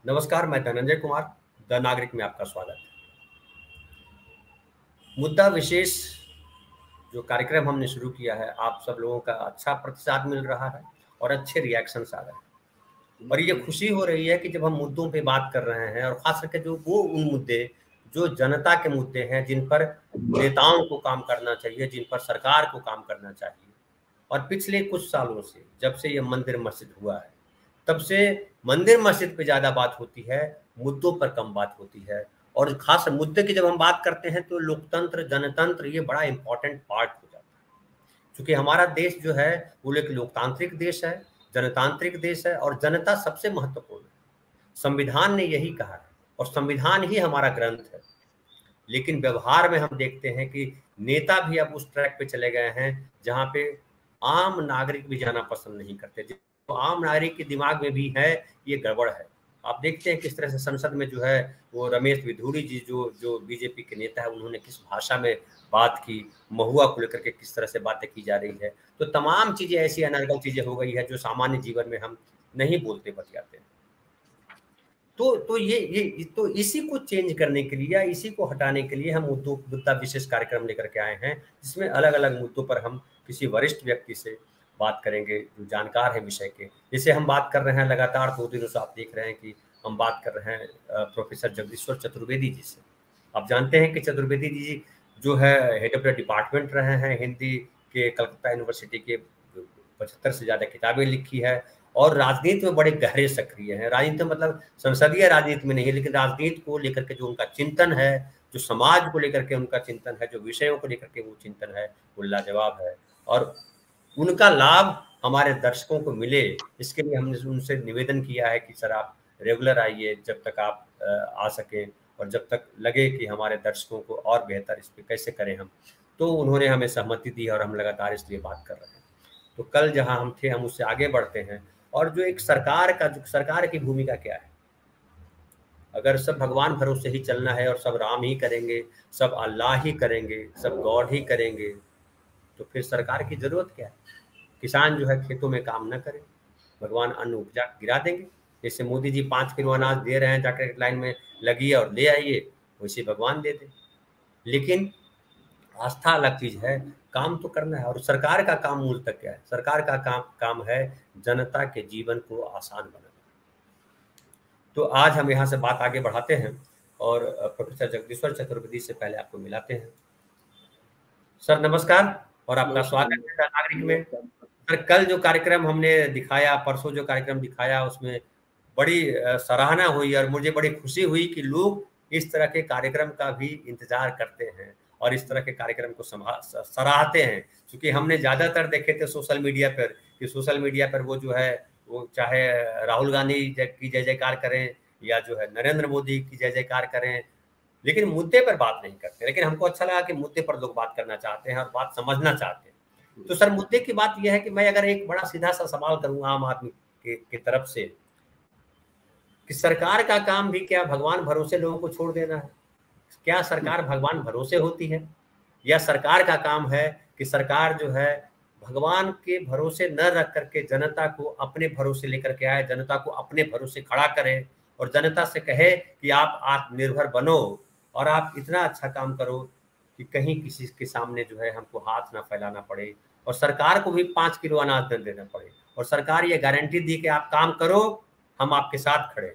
नमस्कार, मैं धनंजय कुमार, द नागरिक में आपका स्वागत है। मुद्दा विशेष जो कार्यक्रम हमने शुरू किया है, आप सब लोगों का अच्छा प्रतिसाद मिल रहा है और अच्छे रिएक्शंस आ रहे हैं और ये खुशी हो रही है कि जब हम मुद्दों पे बात कर रहे हैं और खास करके जो वो उन मुद्दे जो जनता के मुद्दे हैं, जिन पर नेताओं को काम करना चाहिए, जिन पर सरकार को काम करना चाहिए। और पिछले कुछ सालों से जब से ये मंदिर मस्जिद हुआ है, तब से मंदिर मस्जिद पे ज़्यादा बात होती है, मुद्दों पर कम बात होती है। और खास मुद्दे की जब हम बात करते हैं तो लोकतंत्र, जनतंत्र ये बड़ा इंपॉर्टेंट पार्ट हो जाता है। क्योंकि हमारा देश जो है वो एक लोकतांत्रिक देश है, जनतांत्रिक देश है और जनता सबसे महत्वपूर्ण है। संविधान ने यही कहा है और संविधान ही हमारा ग्रंथ है। लेकिन व्यवहार में हम देखते हैं कि नेता भी अब उस ट्रैक पे चले गए हैं जहाँ पे आम नागरिक भी जाना पसंद नहीं करते। जो आम नागरिक के दिमाग में भी है, ये गड़बड़ है। आप देखते हैं किस तरह से संसद में जो है वो रमेश विधुरी जी जो बीजेपी के नेता है, उन्होंने किस भाषा में बात की, महुआ को लेकर के किस तरह से बातें की जा रही है। तो तमाम चीजें ऐसी अनर्गल चीजें हो गई है जो सामान्य जीवन में हम नहीं बोलते बतियाते हैं। तो ये तो इसी को चेंज करने के लिए या इसी को हटाने के लिए हम मुद्दा विशेष कार्यक्रम लेकर के आए हैं, जिसमें अलग अलग मुद्दों पर हम किसी वरिष्ठ व्यक्ति से बात करेंगे जो जानकार है विषय के। जैसे हम बात कर रहे हैं लगातार 2 दिनों से, आप देख रहे हैं कि हम बात कर रहे हैं प्रोफेसर जगदीश्वर चतुर्वेदी जी से। आप जानते हैं कि चतुर्वेदी जी जो है हेड ऑफ द डिपार्टमेंट रहे हैं हिंदी के, कलकत्ता यूनिवर्सिटी के 75 से ज़्यादा किताबें लिखी है और राजनीति में बड़े गहरे सक्रिय हैं। राजनीति मतलब संसदीय राजनीति में नहीं है, लेकिन राजनीति को लेकर के जो उनका चिंतन है, जो समाज को लेकर के उनका चिंतन है, जो विषयों को लेकर के वो चिंतन है, वो लाजवाब है। और उनका लाभ हमारे दर्शकों को मिले, इसके लिए हमने उनसे निवेदन किया है कि सर आप रेगुलर आइए जब तक आप आ सकें और जब तक लगे कि हमारे दर्शकों को और बेहतर इस पर कैसे करें हम। तो उन्होंने हमें सहमति दी और हम लगातार इसलिए बात कर रहे हैं। तो कल जहां हम थे, हम उससे आगे बढ़ते हैं। और जो एक सरकार की भूमिका क्या है, अगर सब भगवान भरोसे ही चलना है और सब राम ही करेंगे, सब अल्लाह ही करेंगे, सब गॉड ही करेंगे, तो फिर सरकार की जरूरत क्या है? किसान जो है खेतों में काम न करे, भगवान अन्न उपजा गिरा देंगे। जैसे मोदी जी 5 किलो अनाज दे रहे हैं, जाकर लाइन में लगिए और ले आइए, वैसे भगवान दे दे। लेकिन आस्था अलग चीज है, काम तो करना है। और सरकार का काम मूल तक क्या है? सरकार का काम है जनता के जीवन को आसान बनाना। तो आज हम यहाँ से बात आगे बढ़ाते हैं और प्रोफेसर जगदीश्वर चतुर्वेदी से पहले आपको मिलाते हैं। सर नमस्कार और आपका स्वागत है नागरिक में। सर कल जो कार्यक्रम हमने दिखाया, परसों जो कार्यक्रम दिखाया, उसमें बड़ी सराहना हुई और मुझे बड़ी खुशी हुई कि लोग इस तरह के कार्यक्रम का भी इंतजार करते हैं और इस तरह के कार्यक्रम को सराहते हैं। क्योंकि हमने ज़्यादातर देखे थे सोशल मीडिया पर कि सोशल मीडिया पर वो जो है वो चाहे राहुल गांधी की जय जयकार करें या जो है नरेंद्र मोदी की जय जयकार करें, लेकिन मुद्दे पर बात नहीं करते। लेकिन हमको अच्छा लगा कि मुद्दे पर लोग बात करना चाहते हैं और बात समझना चाहते हैं। तो सर मुद्दे की बात यह है कि मैं अगर एक बड़ा सीधा सा सवाल करूँ आम आदमी की तरफ से कि सरकार का काम भी क्या भगवान भरोसे लोगों को छोड़ देना है? क्या सरकार भगवान भरोसे होती है, या सरकार का काम है कि सरकार जो है भगवान के भरोसे न रख करके जनता को अपने भरोसे लेकर के आए, जनता को अपने भरोसे खड़ा करे और जनता से कहे कि आप आत्मनिर्भर बनो और आप इतना अच्छा काम करो कि कहीं किसी के सामने जो है हमको हाथ ना फैलाना पड़े और सरकार को भी 5 किलो अनाज न देना पड़े। और सरकार ये गारंटी दी कि आप काम करो, हम आपके साथ खड़े,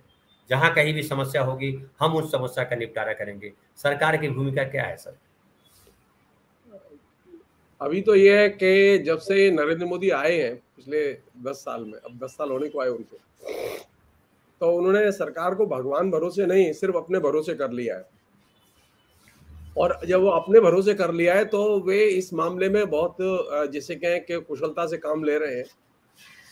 जहां कहीं भी समस्या होगी हम उस समस्या का निपटारा करेंगे। सरकार की भूमिका क्या है सर? अभी तो ये है कि जब से नरेंद्र मोदी आए हैं पिछले 10 साल में, अब 10 साल होने को आए उनको, तो उन्होंने सरकार को भगवान भरोसे नहीं सिर्फ अपने भरोसे कर लिया है। और जब वो अपने भरोसे कर लिया है तो वे इस मामले में बहुत जिसे कहें कि कुशलता से काम ले रहे हैं।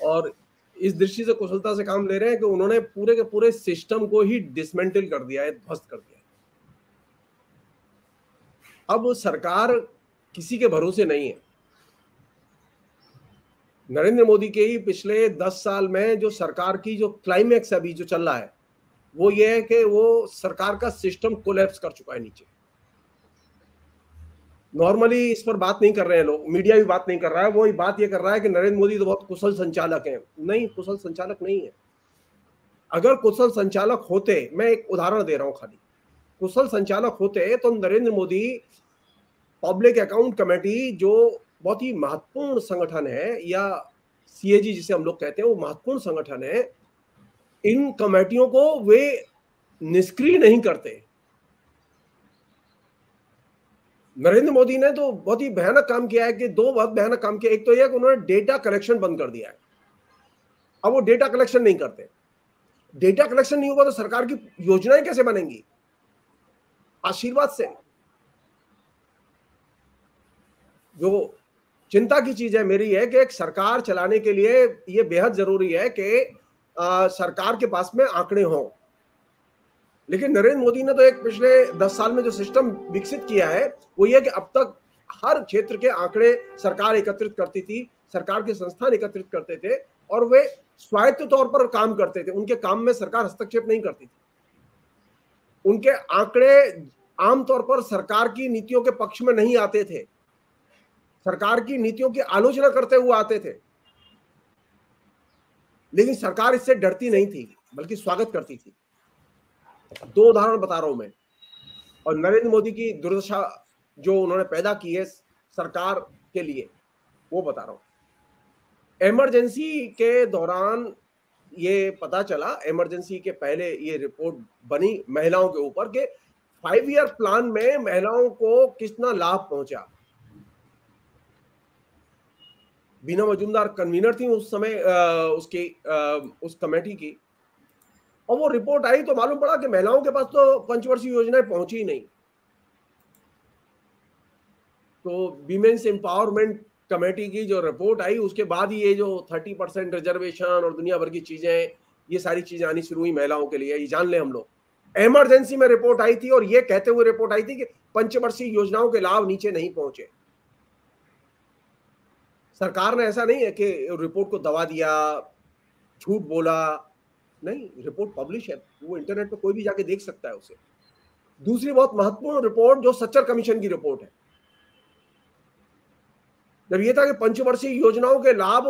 और इस दृष्टि से कुशलता से काम ले रहे हैं कि उन्होंने पूरे के पूरे सिस्टम को ही डिसमेंटल कर दिया है, ध्वस्त कर दिया है। अब सरकार किसी के भरोसे नहीं है। नरेंद्र मोदी के ही पिछले 10 साल में जो सरकार की जो क्लाइमैक्स अभी जो चल रहा है वो ये है कि वो सरकार का सिस्टम कोलैप्स कर चुका है नीचे। नॉर्मली इस पर बात नहीं कर रहे हैं लोग, मीडिया भी बात नहीं कर रहा है, वो बात ये कर रहा है कि नरेंद्र मोदी तो बहुत कुशल संचालक हैं। नहीं, कुशल संचालक नहीं है। अगर कुशल संचालक होते, मैं एक उदाहरण दे रहा हूं खाली, कुशल संचालक होते तो Narendra Modi public account committee जो बहुत ही महत्वपूर्ण संगठन है, या सीएजी जिसे हम लोग कहते हैं, वो महत्वपूर्ण संगठन है, इन कमेटियों को वे निष्क्रिय नहीं करते। नरेंद्र मोदी ने तो बहुत ही भयानक काम किया है कि दो बहुत भयानक काम किया। एक तो यह कि उन्होंने डेटा कलेक्शन बंद कर दिया है। अब वो डेटा कलेक्शन नहीं करते। डेटा कलेक्शन नहीं होगा तो सरकार की योजनाएं कैसे बनेंगी? आशीर्वाद से। जो चिंता की चीज है मेरी है कि एक सरकार चलाने के लिए यह बेहद जरूरी है कि सरकार के पास में आंकड़े हों। लेकिन नरेंद्र मोदी ने तो एक पिछले 10 साल में जो सिस्टम विकसित किया है वो ये कि अब तक हर क्षेत्र के आंकड़े सरकार एकत्रित करती थी, सरकार के संस्थान एकत्रित करते थे और वे स्वायत्त तौर पर काम करते थे। उनके काम में सरकार हस्तक्षेप नहीं करती थी। उनके आंकड़े आमतौर पर सरकार की नीतियों के पक्ष में नहीं आते थे, सरकार की नीतियों की आलोचना करते हुए आते थे। लेकिन सरकार इससे डरती नहीं थी, बल्कि स्वागत करती थी। दो उदाहरण बता रहा हूं मैं, और नरेंद्र मोदी की दुर्दशा जो उन्होंने पैदा की है सरकार के लिए, वो बता रहा हूं। इमरजेंसी के दौरान ये पता चला, इमरजेंसी के पहले ये रिपोर्ट बनी महिलाओं के ऊपर के 5 ईयर प्लान में महिलाओं को कितना लाभ पहुंचा। बीना मजूमदार कन्वीनर थी उस समय उस कमेटी की, और वो रिपोर्ट आई तो मालूम पड़ा कि महिलाओं के पास तो पंचवर्षीय योजनाएं पहुंची ही नहीं। तो वीमेन्स एम्पावरमेंट कमेटी की जो रिपोर्ट आई उसके बाद ही ये जो 30% रिजर्वेशन और दुनिया भर की चीजें, ये सारी चीजें आनी शुरू हुई महिलाओं के लिए। ये जान ले हम लोग। इमरजेंसी में रिपोर्ट आई थी और ये कहते हुए रिपोर्ट आई थी कि पंचवर्षीय योजनाओं के लाभ नीचे नहीं पहुंचे। सरकार ने ऐसा नहीं है कि रिपोर्ट को दबा दिया, झूठ बोला, नहीं, रिपोर्ट पब्लिश है, वो इंटरनेट पर कोई भी जाके देख सकता है उसे। दूसरी बहुत महत्वपूर्ण रिपोर्ट जो सच्चर कमीशन की रिपोर्ट है, जब ये था कि पंचवर्षीय योजनाओं के लाभ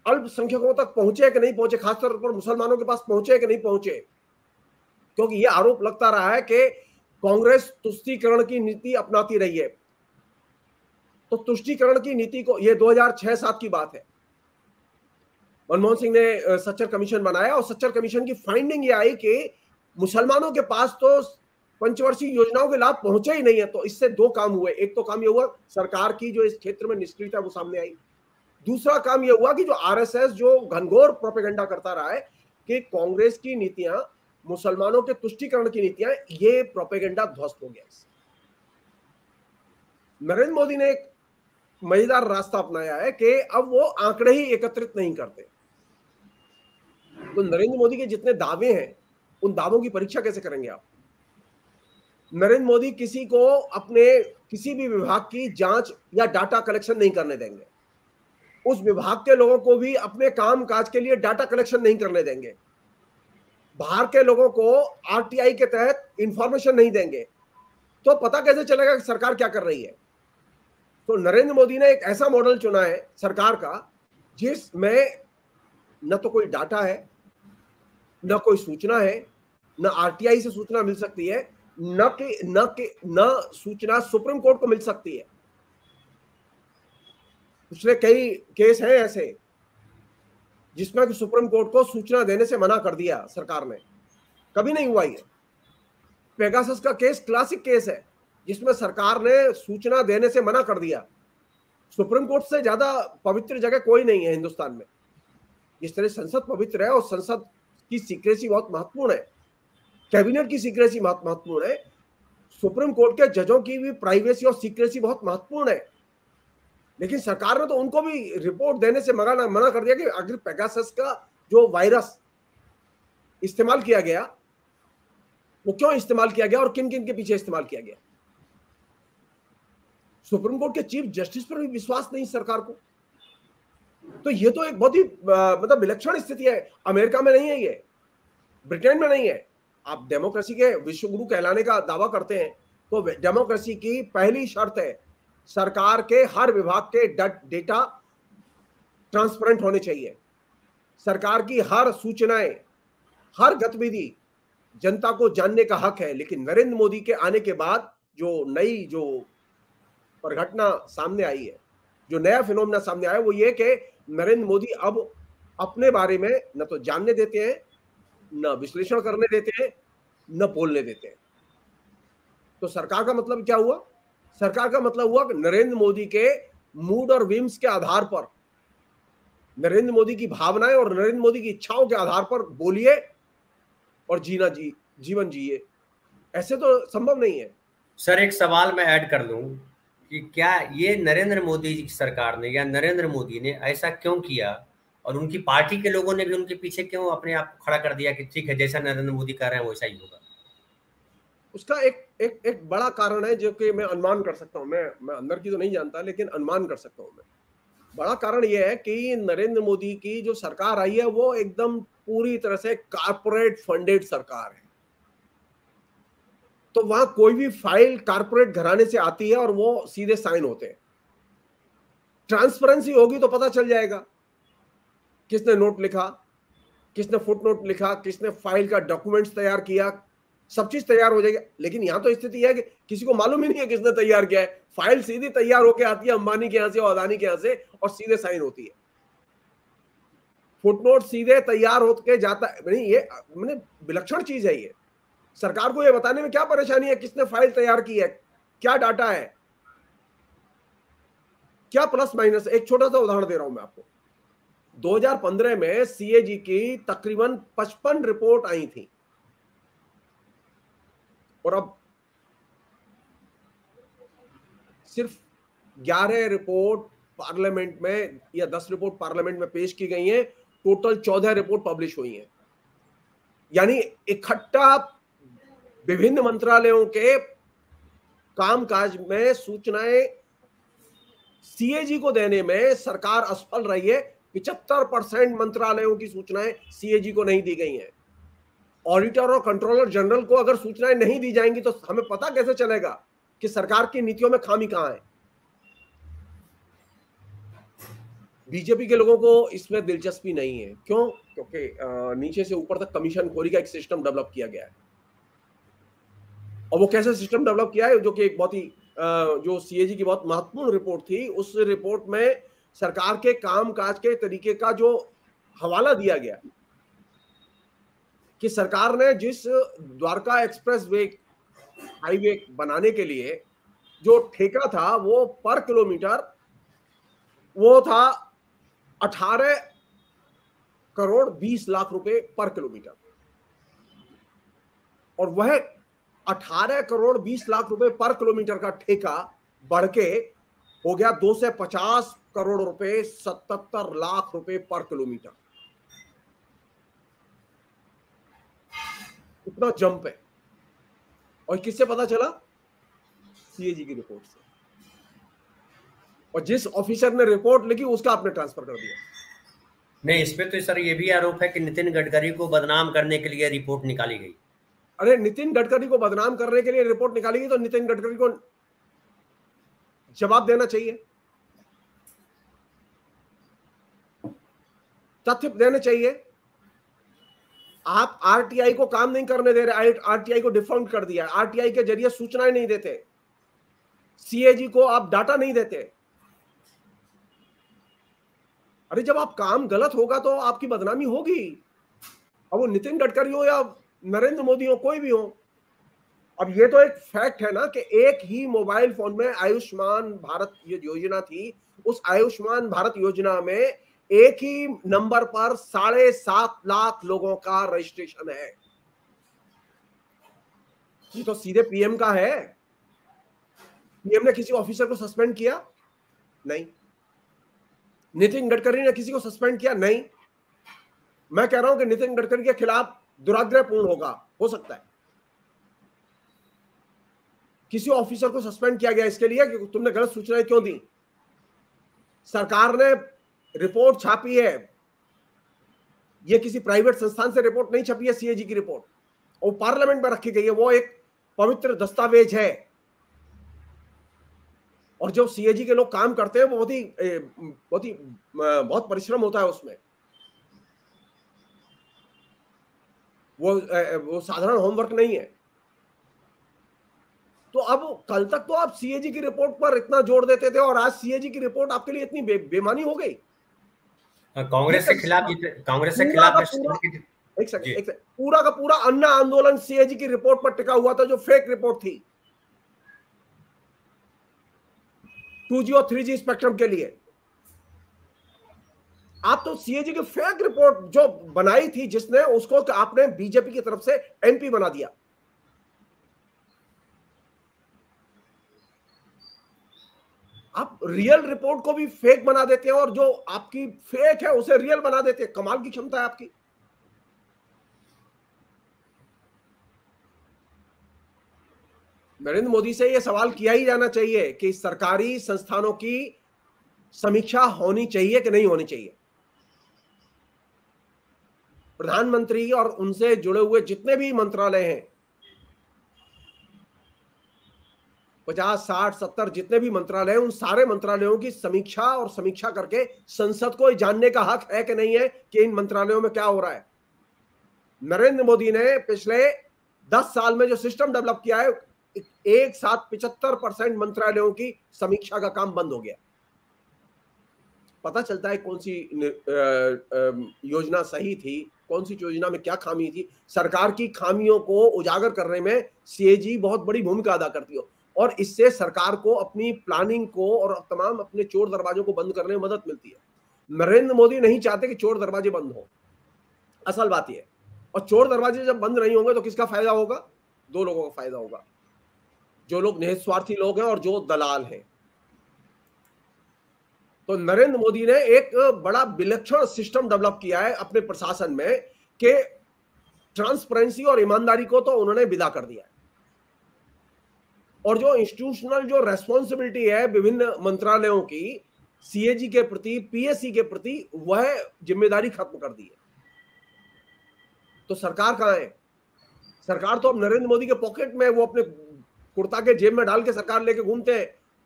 अल्पसंख्यकों तक पहुंचे कि नहीं पहुंचे, खासतौर पर मुसलमानों के पास पहुंचे कि नहीं पहुंचे, क्योंकि ये आरोप लगता रहा है कि कांग्रेस तुष्टीकरण की नीति अपनाती रही है। तो तुष्टीकरण की नीति को, ये 2006-7 की बात है, मनमोहन सिंह ने सच्चर कमीशन बनाया और सच्चर कमीशन की फाइंडिंग ये आई कि मुसलमानों के पास तो पंचवर्षीय योजनाओं के लाभ पहुंचे ही नहीं है। तो इससे दो काम हुए। एक तो काम ये हुआ सरकार की जो इस क्षेत्र में निष्क्रियता वो सामने आई। दूसरा काम ये हुआ कि जो आरएसएस जो घनघोर प्रोपेगेंडा करता रहा है कि कांग्रेस की नीतियां मुसलमानों के तुष्टीकरण की नीतियां, ये प्रोपेगेंडा ध्वस्त हो गया। नरेंद्र मोदी ने एक मजेदार रास्ता अपनाया है कि अब वो आंकड़े ही एकत्रित नहीं करते। तो नरेंद्र मोदी के जितने दावे हैं उन दावों की परीक्षा कैसे करेंगे आप? नरेंद्र मोदी किसी को अपने किसी भी विभाग की जांच या डाटा कलेक्शन नहीं करने देंगे। उस विभाग के लोगों को भी अपने काम काज के लिए डाटा कलेक्शन नहीं करने देंगे। बाहर के लोगों को आरटीआई के तहत इंफॉर्मेशन नहीं देंगे। तो पता कैसे चलेगा कि सरकार क्या कर रही है? तो नरेंद्र मोदी ने एक ऐसा मॉडल चुना है सरकार का जिसमें न तो कोई डाटा है, न कोई सूचना है, न आरटीआई से सूचना मिल सकती है, न सूचना सुप्रीम कोर्ट को मिल सकती है। पिछले कई केस हैं ऐसे जिसमें कि सुप्रीम कोर्ट को सूचना देने से मना कर दिया सरकार ने, कभी नहीं हुआ ये। पेगासस का केस क्लासिक केस है जिसमें सरकार ने सूचना देने से मना कर दिया। सुप्रीम कोर्ट से ज्यादा पवित्र जगह कोई नहीं है हिंदुस्तान में। जिस तरह संसद पवित्र है और संसद की सीक्रेसी बहुत महत्वपूर्ण है, कैबिनेट की सीक्रेसी बहुत महत्वपूर्ण है, सुप्रीम कोर्ट के जजों की भी प्राइवेसी और सीक्रेसी बहुत महत्वपूर्ण है। लेकिन सरकार ने तो उनको भी रिपोर्ट देने से मना कर दिया कि अगर पेगासस का जो वायरस इस्तेमाल किया गया वो क्यों इस्तेमाल किया गया और किन किन के पीछे इस्तेमाल किया गया। सुप्रीम कोर्ट के चीफ जस्टिस पर भी विश्वास नहीं सरकार को। तो ये तो एक बहुत ही मतलब विलक्षण स्थिति है। अमेरिका में नहीं है ये, ब्रिटेन में नहीं है। आप डेमोक्रेसी के विश्वगुरु कहलाने का दावा करते हैं तो डेमोक्रेसी की पहली शर्त है सरकार के हर विभाग के डेटा ट्रांसपेरेंट होने चाहिए। सरकार की हर सूचनाएं हर गतिविधि जनता को जानने का हक है, लेकिन नरेंद्र मोदी के आने के बाद जो नई जो घटना सामने आई है, जो नया फिनोमेना सामने आया, वो ये कि नरेंद्र मोदी अब अपने बारे में न तो जानने देते हैं, न विश्लेषण करने देते हैं, न बोलने देते हैं। तो सरकार का मतलब क्या हुआ? सरकार का मतलब हुआ कि नरेंद्र मोदी के मूड और विम्स के आधार पर, नरेंद्र मोदी की भावनाएं और नरेंद्र मोदी की इच्छाओं के आधार पर बोलिए और जीवन जिए। ऐसे तो संभव नहीं है। सर एक सवाल मैं ऐड कर दूं कि क्या ये नरेंद्र मोदी जी की सरकार ने या नरेंद्र मोदी ने ऐसा क्यों किया, और उनकी पार्टी के लोगों ने भी उनके पीछे क्यों अपने आप को खड़ा कर दिया कि ठीक है जैसा नरेंद्र मोदी कर रहे हैं वैसा ही होगा? उसका एक बड़ा कारण है जो कि मैं अनुमान कर सकता हूं। मैं अंदर की तो नहीं जानता, लेकिन अनुमान कर सकता हूं मैं। बड़ा कारण यह है कि नरेंद्र मोदी की जो सरकार आई है वो एकदम पूरी तरह से कारपोरेट फंडेड सरकार है। तो वहां कोई भी फाइल कारपोरेट घराने से आती है और वो सीधे साइन होते हैं। ट्रांसपेरेंसी होगी तो पता चल जाएगा किसने नोट लिखा, किसने फुट नोट लिखा, किसने फाइल का डॉक्यूमेंट्स तैयार किया, सब चीज तैयार हो जाएगी। लेकिन यहां तो स्थिति है कि किसी को मालूम ही नहीं है किसने तैयार किया है। फाइल सीधी तैयार होकर आती है अंबानी के यहां से और अदानी के यहां से, और सीधे साइन होती है। फुटनोट सीधे तैयार होकर जाता है। नहीं, ये मैंने विलक्षण चीज है। ये सरकार को ये बताने में क्या परेशानी है किसने फाइल तैयार की है, क्या डाटा है, क्या प्लस माइनस। एक छोटा सा उदाहरण दे रहा हूं मैं आपको। 2015 में सीएजी की तकरीबन 55 रिपोर्ट आई थी, और अब सिर्फ 11 रिपोर्ट पार्लियामेंट में या 10 रिपोर्ट पार्लियामेंट में पेश की गई हैं। टोटल 14 रिपोर्ट पब्लिश हुई हैं। यानी इकट्ठा विभिन्न मंत्रालयों के कामकाज में सूचनाएं सीएजी को देने में सरकार असफल रही है। 75% मंत्रालयों की सूचनाएं सीएजी को नहीं दी गई हैं। ऑडिटर और कंट्रोलर जनरल को अगर सूचनाएं नहीं दी जाएंगी तो हमें पता कैसे चलेगा कि सरकार की नीतियों में खामी कहां है। बीजेपी के लोगों को इसमें दिलचस्पी नहीं है। क्यों? क्योंकि नीचे से ऊपर तक कमीशन खोरी का एक सिस्टम डेवलप किया गया है। और वो कैसा सिस्टम डेवलप किया है, जो कि एक बहुत ही जो सीएजी की बहुत महत्वपूर्ण रिपोर्ट थी, उस रिपोर्ट में सरकार के कामकाज के तरीके का जो हवाला दिया गया कि सरकार ने जिस द्वारका एक्सप्रेस वे हाईवे बनाने के लिए जो ठेका था वो पर किलोमीटर वो था 18 करोड़ 20 लाख रुपए पर किलोमीटर, और वह 18 करोड़ 20 लाख रुपए पर किलोमीटर का ठेका बढ़ के हो गया 250 करोड़ रुपए 77 लाख रुपए पर किलोमीटर। इतना जंप है। और किससे पता चला? सीएजी की रिपोर्ट से। और जिस ऑफिसर ने रिपोर्ट लिखी उसका आपने ट्रांसफर कर दिया। नहीं, इस पे तो सर ये भी आरोप है कि नितिन गडकरी को बदनाम करने के लिए रिपोर्ट निकाली गई। अरे नितिन गडकरी को बदनाम करने के लिए रिपोर्ट निकाली गई तो नितिन गडकरी को जवाब देना चाहिए, तथ्य देने चाहिए। आप आरटीआई को काम नहीं करने दे रहे, आरटीआई को डिफॉल्ट कर दिया, आरटीआई के जरिए सूचनाएं नहीं देते, सीएजी को आप डाटा नहीं देते। अरे जब आप काम गलत होगा तो आपकी बदनामी होगी। अब वो नितिन गडकरी हो या नरेंद्र मोदी हो, कोई भी हो। अब ये तो एक फैक्ट है ना कि एक ही मोबाइल फोन में आयुष्मान भारत ये योजना थी। उस आयुष्मान भारत योजना में एक ही नंबर पर 7.5 लाख लोगों का रजिस्ट्रेशन है। ये तो सीधे पीएम का है। पीएम ने किसी ऑफिसर को सस्पेंड किया? नहीं। नितिन गडकरी ने किसी को सस्पेंड किया? नहीं। मैं कह रहा हूं कि नितिन गडकरी के खिलाफ दुराग्रहपूर्ण होगा, हो सकता है। किसी ऑफिसर को सस्पेंड किया गया इसके लिए कि तुमने गलत सूचनाएं क्यों दी। सरकार ने रिपोर्ट छापी है, ये किसी प्राइवेट संस्थान से रिपोर्ट नहीं छपी है, सीएजी की रिपोर्ट, और पार्लियामेंट में रखी गई है। वो एक पवित्र दस्तावेज है। और जो सीएजी के लोग काम करते हैं वो बहुत परिश्रम होता है उसमें। वो साधारण होमवर्क नहीं है। तो अब कल तक तो आप सीएजी की रिपोर्ट पर इतना जोर देते थे और आज सीएजी की रिपोर्ट आपके लिए इतनी बेमानी हो गई। कांग्रेस से खिलाफ कांग्रेस से पूरा खिलाफ का पूरा की एक सेकंड पूरा का पूरा अन्ना आंदोलन सीएजी की रिपोर्ट पर टिका हुआ था, जो फेक रिपोर्ट थी 2G और 3G स्पेक्ट्रम के लिए। आप तो सीएजी की फेक रिपोर्ट जो बनाई थी जिसने, उसको आपने बीजेपी की तरफ से एमपी बना दिया। आप रियल रिपोर्ट को भी फेक बना देते हैं और जो आपकी फेक है उसे रियल बना देते हैं। कमाल की क्षमता है आपकी। नरेंद्र मोदी से यह सवाल किया ही जाना चाहिए कि सरकारी संस्थानों की समीक्षा होनी चाहिए कि नहीं होनी चाहिए। प्रधानमंत्री और उनसे जुड़े हुए जितने भी मंत्रालय हैं, 50, 60, 70 जितने भी मंत्रालय हैं, उन सारे मंत्रालयों की समीक्षा और समीक्षा करके संसद को जानने का हक है कि नहीं है कि इन मंत्रालयों में क्या हो रहा है। नरेंद्र मोदी ने पिछले 10 साल में जो सिस्टम डेवलप किया है, एक साथ 75% मंत्रालयों की समीक्षा का काम बंद हो गया। पता चलता है कौन सी योजना सही थी, कौन सी योजना में क्या खामी थी। सरकार की खामियों को उजागर करने में सीएजी बहुत बड़ी भूमिका अदा करती है और इससे सरकार को अपनी प्लानिंग को और तमाम अपने चोर दरवाजों को बंद करने में मदद मिलती है। नरेंद्र मोदी नहीं चाहते कि चोर दरवाजे बंद हो, असल बात यह है। और चोर दरवाजे जब बंद नहीं होंगे तो किसका फायदा होगा? 2 लोगों का फायदा होगा, जो लोग निस्वार्थी लोग हैं और जो दलाल हैं। तो नरेंद्र मोदी ने एक बड़ा विलक्षण सिस्टम डेवलप किया है अपने प्रशासन में कि ट्रांसपेरेंसी और ईमानदारी को तो उन्होंने विदा कर दिया है और जो इंस्टीट्यूशनल जो रेस्पॉन्सिबिलिटी है विभिन्न मंत्रालयों की सीएजी के प्रति, पीएससी के प्रति, वह जिम्मेदारी खत्म कर दी है। तो सरकार कहां है? सरकार तो अब नरेंद्र मोदी के पॉकेट में, वो अपने कुर्ता के जेब में डाल के सरकार लेके घूमते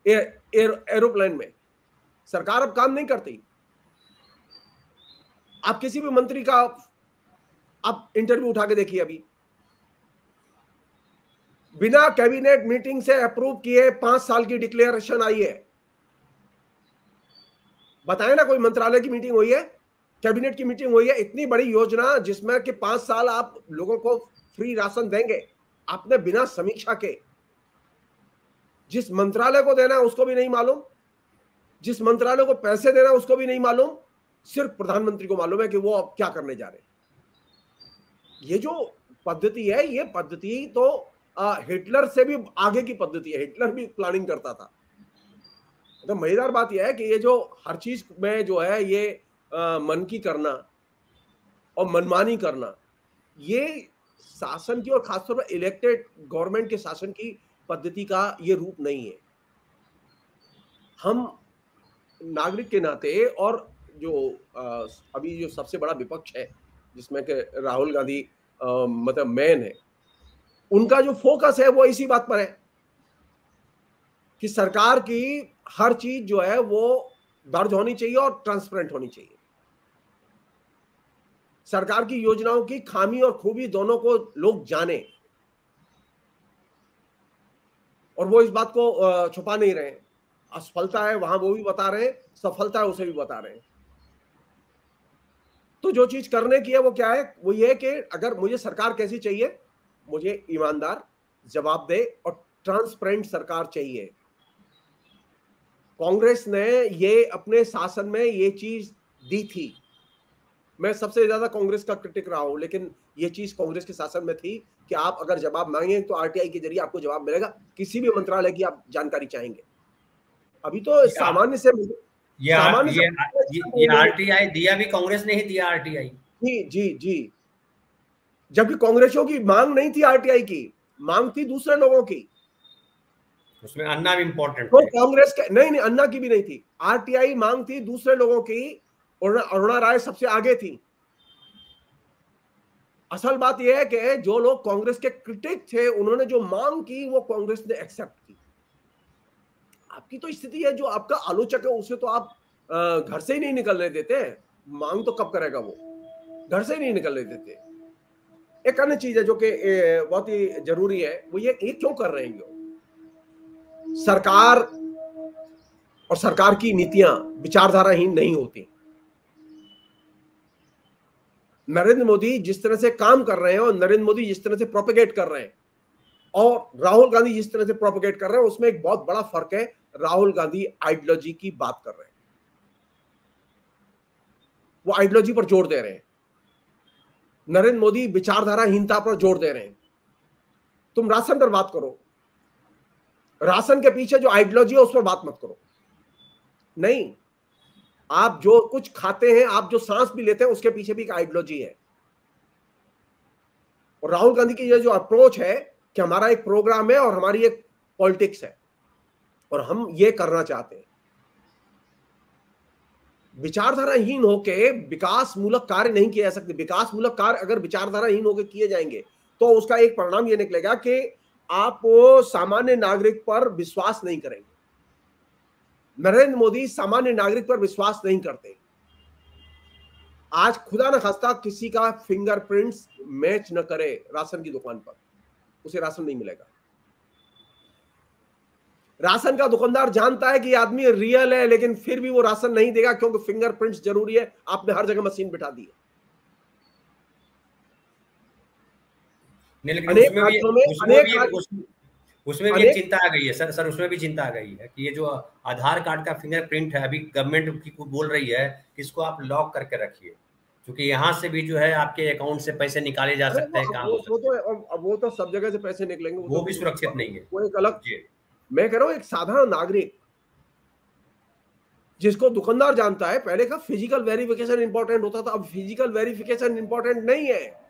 हैं एरोप्लेन में। सरकार अब काम नहीं करती। आप किसी भी मंत्री का आप इंटरव्यू उठा के देखिए, अभी बिना कैबिनेट मीटिंग से अप्रूव किए 5 साल की डिक्लेरेशन आई है। बताए ना कोई मंत्रालय की मीटिंग हुई है, कैबिनेट की मीटिंग हुई है, इतनी बड़ी योजना जिसमें कि 5 साल आप लोगों को फ्री राशन देंगे, आपने बिना समीक्षा के, जिस मंत्रालय को देना है उसको भी नहीं मालूम, जिस मंत्रालय को पैसे देना है उसको भी नहीं मालूम, सिर्फ प्रधानमंत्री को मालूम है कि वो अब क्या करने जा रहे हैं। ये जो पद्धति है, ये पद्धति तो हिटलर से भी आगे की पद्धति है। हिटलर भी प्लानिंग करता था। तो मजेदार बात यह है कि ये जो हर चीज में जो है ये मन की करना और मनमानी करना, ये शासन की और खासतौर पर इलेक्टेड गवर्नमेंट के शासन की पद्धति का ये रूप नहीं है। हम नागरिक के नाते, और जो अभी जो सबसे बड़ा विपक्ष है जिसमें कि राहुल गांधी मतलब मेन है, उनका जो फोकस है वो इसी बात पर है कि सरकार की हर चीज जो है वो दर्ज होनी चाहिए और ट्रांसपेरेंट होनी चाहिए। सरकार की योजनाओं की खामी और खूबी दोनों को लोग जाने, और वो इस बात को छुपा नहीं रहे। असफलता है वहां वो भी बता रहे हैं, सफलता है उसे भी बता रहे हैं। तो जो चीज करने की है वो क्या है? वो ये है कि अगर मुझे सरकार कैसी चाहिए, मुझे ईमानदार, जवाबदेह और ट्रांसपेरेंट सरकार चाहिए। कांग्रेस ने ये अपने शासन में ये चीज दी थी। मैं सबसे ज्यादा कांग्रेस का क्रिटिक रहा हूं, लेकिन ये चीज कांग्रेस के शासन में थी कि आप अगर जवाब मांगे तो आरटीआई के जरिए आपको जवाब मिलेगा, किसी भी मंत्रालय की आप जानकारी चाहेंगे। अभी तो सामान्य से ये आरटीआई दिया भी कांग्रेस ने ही दिया। आरटीआई जी जी जी, जबकि कांग्रेसियों की मांग नहीं थी आरटीआई की, मांग थी दूसरे लोगों की। उसमें अन्ना भी इंपॉर्टेंट तो कांग्रेस के नहीं, अन्ना की भी नहीं थी। आरटीआई मांग थी दूसरे लोगों की। अरुणा राय सबसे आगे थी। असल बात यह है कि जो लोग कांग्रेस के क्रिटिक थे, उन्होंने जो मांग की वो कांग्रेस ने एक्सेप्ट की। आपकी तो स्थिति है, जो आपका आलोचक है उसे तो आप घर से ही नहीं निकलने देते। मांग तो कब करेगा वो? घर से ही नहीं निकलने देते। एक अन्य चीज है जो कि बहुत ही जरूरी है, वो ये क्यों कर रहे हैं सरकार और सरकार की नीतियां विचारधाराहीन नहीं होती। नरेंद्र मोदी जिस तरह से काम कर रहे हैं और नरेंद्र मोदी जिस तरह से प्रोपेगेट कर रहे हैं और राहुल गांधी जिस तरह से प्रोपेगेट कर रहे हैं, उसमें एक बहुत बड़ा फर्क है। राहुल गांधी आइडियोलॉजी की बात कर रहे हैं, वो आइडियोलॉजी पर जोर दे रहे हैं। नरेंद्र मोदी विचारधाराहीनता पर जोर दे रहे हैं। तुम राशन पर बात करो, राशन के पीछे जो आइडियोलॉजी है उस पर बात मत करो। नहीं, आप जो कुछ खाते हैं, आप जो सांस भी लेते हैं, उसके पीछे भी एक आइडियोलॉजी है। और राहुल गांधी की ये जो अप्रोच है कि हमारा एक प्रोग्राम है और हमारी एक पॉलिटिक्स है और हम ये करना चाहते हैं। विचारधाराहीन होके विकास मूलक कार्य नहीं किए जा सकते। विकास मूलक कार्य अगर विचारधाराहीन होकर किए जाएंगे तो उसका एक परिणाम ये निकलेगा कि आप सामान्य नागरिक पर विश्वास नहीं करेंगे। नरेंद्र मोदी सामान्य नागरिक पर विश्वास नहीं करते। आज खुदा न खास्ता किसी का फिंगरप्रिंट्स मैच न करे राशन की दुकान पर, उसे राशन नहीं मिलेगा। राशन का दुकानदार जानता है कि आदमी रियल है, लेकिन फिर भी वो राशन नहीं देगा क्योंकि फिंगरप्रिंट्स जरूरी है। आपने हर जगह मशीन बिठा दी है। उसमें भी एक चिंता आ गई है सर, उसमें भी चिंता आ गई है कि ये जो आधार कार्ड का फिंगरप्रिंट है, अभी गवर्नमेंट की बोल रही है कि इसको आप लॉक करके रखिए, क्योंकि यहाँ से भी जो है आपके अकाउंट से पैसे निकाले जा सकते हैं, काम हो सकते हैं। वो तो सब जगह से पैसे निकलेंगे, वो भी सुरक्षित नहीं है। वो एक अलग, मैं कह रहा हूँ एक साधारण नागरिक जिसको दुकानदार जानता है, पहले का फिजिकल वेरिफिकेशन इंपॉर्टेंट होता था, अब फिजिकल वेरिफिकेशन इंपॉर्टेंट नहीं है।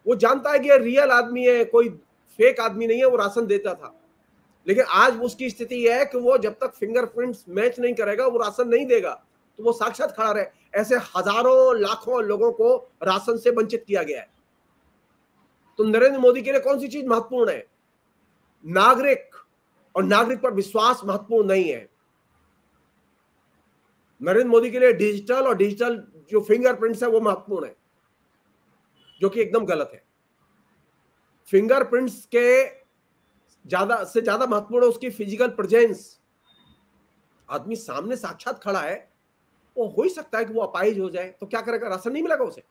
वो जानता है कि ये रियल आदमी है, कोई फेक आदमी नहीं है, वो राशन देता था। लेकिन आज उसकी स्थिति है कि वो जब तक फिंगरप्रिंट्स मैच नहीं करेगा वो राशन नहीं देगा, तो वो साक्षात खड़ा रहे। ऐसे हजारों लाखों लोगों को राशन से वंचित किया गया है। तो नरेंद्र मोदी के लिए कौन सी चीज महत्वपूर्ण है? नागरिक और नागरिक पर विश्वास महत्वपूर्ण नहीं है। नरेंद्र मोदी के लिए डिजिटल और डिजिटल जो फिंगरप्रिंट्स है वो महत्वपूर्ण है, जो कि एकदम गलत है। फिंगरप्रिंट्स के ज्यादा से ज्यादा महत्वपूर्ण है उसकी फिजिकल प्रेजेंस। आदमी सामने साक्षात खड़ा है, वो हो ही सकता है कि वो अपाहिज हो जाए, तो क्या करेगा? राशन नहीं मिलेगा उसे।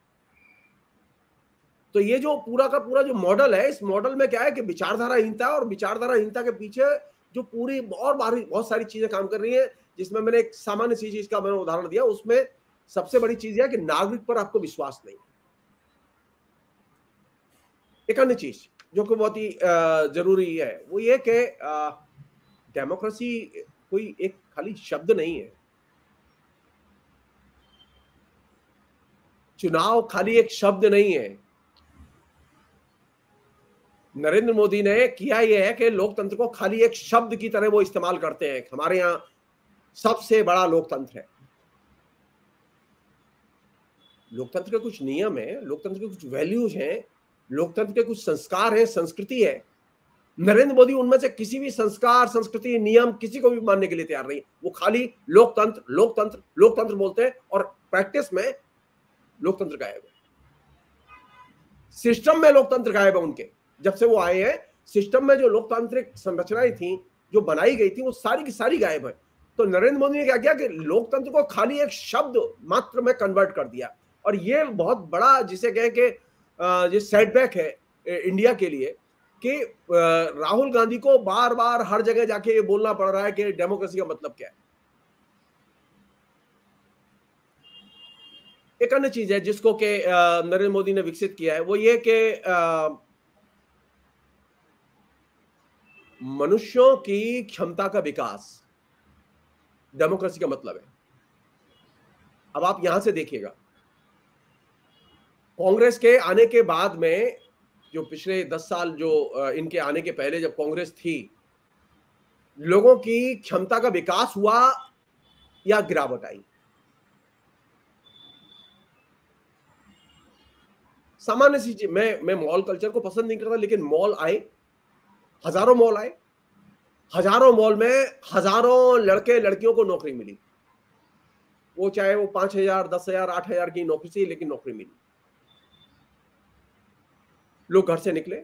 तो ये जो पूरा का पूरा जो मॉडल है, इस मॉडल में क्या है कि विचारधाराहीनता, और विचारधाराहीनता के पीछे जो पूरी और बहुत सारी चीजें काम कर रही है, जिसमें मैंने एक सामान्य सी चीज का मैंने उदाहरण दिया। उसमें सबसे बड़ी चीज है कि नागरिक पर आपको विश्वास नहीं। एक अन्य चीज जो कि बहुत ही जरूरी है वो ये कि डेमोक्रेसी कोई एक खाली शब्द नहीं है। चुनाव खाली एक शब्द नहीं है। नरेंद्र मोदी ने किया यह है कि लोकतंत्र को खाली एक शब्द की तरह वो इस्तेमाल करते हैं। हमारे यहां सबसे बड़ा लोकतंत्र है। लोकतंत्र के कुछ नियम है, लोकतंत्र के कुछ वैल्यूज हैं, लोकतंत्र के कुछ संस्कार है, संस्कृति है। नरेंद्र मोदी उनमें से किसी भी संस्कार, संस्कृति, नियम किसी को भी मानने के लिए तैयार नहीं। वो खाली लोकतंत्र लोकतंत्र लोकतंत्र बोलते हैं और प्रैक्टिस में लोकतंत्र गायब है। सिस्टम में लोकतंत्र गायब है उनके। जब से वो आए हैं, सिस्टम में जो लोकतांत्रिक संरचनाएं थी जो बनाई गई थी वो सारी की सारी गायब है। तो नरेंद्र मोदी ने क्या किया कि लोकतंत्र को खाली एक शब्द मात्र में कन्वर्ट कर दिया। और ये बहुत बड़ा जिसे कहे कि ये सेटबैक है इंडिया के लिए कि राहुल गांधी को बार बार हर जगह जाके ये बोलना पड़ रहा है कि डेमोक्रेसी का मतलब क्या है। एक अन्य चीज है जिसको कि नरेंद्र मोदी ने विकसित किया है वो ये कि मनुष्यों की क्षमता का विकास डेमोक्रेसी का मतलब है। अब आप यहां से देखिएगा, कांग्रेस के आने के बाद में जो पिछले 10 साल जो इनके आने के पहले जब कांग्रेस थी, लोगों की क्षमता का विकास हुआ या गिरावट आई? सामान्य सी चीज, मैं मॉल कल्चर को पसंद नहीं करता, लेकिन मॉल आए, हजारों मॉल आए, हजारों मॉल में हजारों लड़के लड़कियों को नौकरी मिली। वो चाहे वो 5,000, 10,000, 8,000 की नौकरी थी, लेकिन नौकरी मिली। लोग घर से निकले,